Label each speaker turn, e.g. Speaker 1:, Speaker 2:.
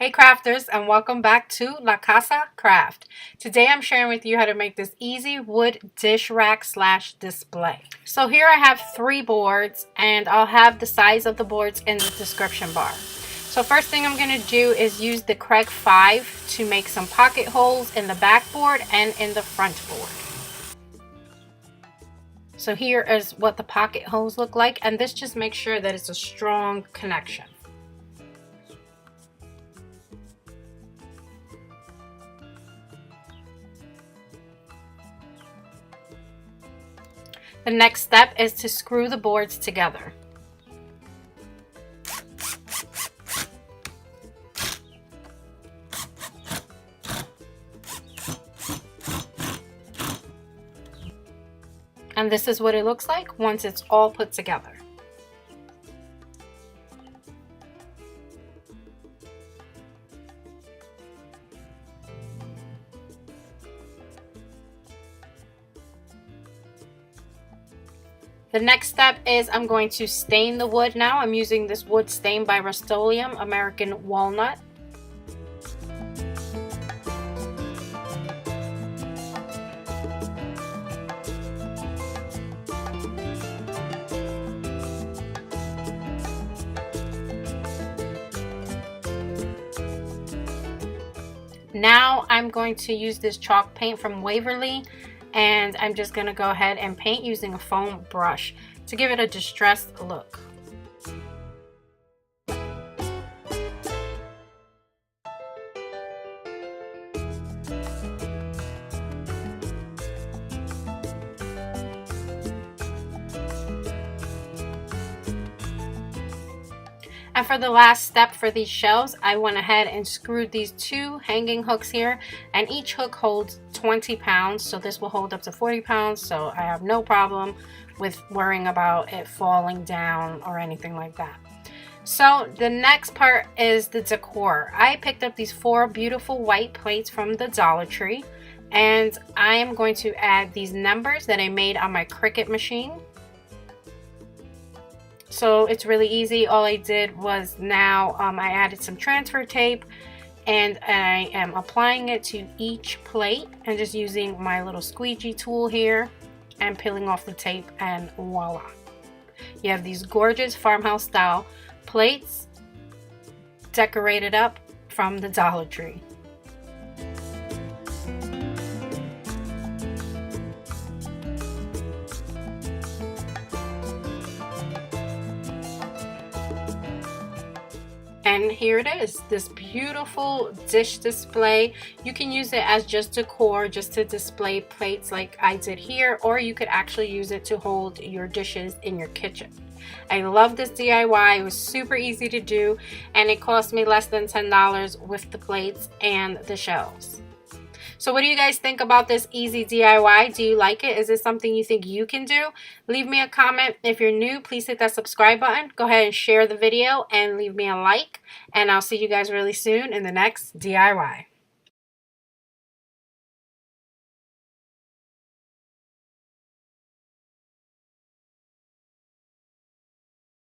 Speaker 1: Hey crafters, and welcome back to La Casa Craft. Today I'm sharing with you how to make this easy wood dish rack / display. So here I have 3 boards, and I'll have the size of the boards in the description bar. So first thing I'm going to do is use the Craig 5 to make some pocket holes in the back board and in the front board. So here is what the pocket holes look like, and this just makes sure that it's a strong connection. The next step is to screw the boards together. And this is what it looks like once it's all put together. The next step is I'm going to stain the wood now. I'm using this wood stain by RUST-OLEUM, American Walnut. Now I'm going to use this chalk paint from Waverly, and I'm just going to go ahead and paint using a foam brush to give it a distressed look. And for the last step for these shelves, I went ahead and screwed these 2 hanging hooks here, and each hook holds 20 pounds, so this will hold up to 40 pounds, so I have no problem with worrying about it falling down or anything like that. So the next part is the decor. I picked up these 4 beautiful white plates from the Dollar Tree, and I am going to add these numbers that I made on my Cricut machine. So it's really easy. All I did was I added some transfer tape, and I am applying it to each plate and just using my little squeegee tool here and peeling off the tape, and voila. You have these gorgeous farmhouse style plates decorated up from the Dollar Tree. And here it is, this beautiful dish display. You can use it as just decor, just to display plates like I did here, or you could actually use it to hold your dishes in your kitchen. I love this DIY. It was super easy to do, and it cost me less than $10 with the plates and the shelves. So what do you guys think about this easy DIY? Do you like it? Is it something you think you can do? Leave me a comment. If you're new, please hit that subscribe button. Go ahead and share the video and leave me a like. And I'll see you guys really soon in the next DIY.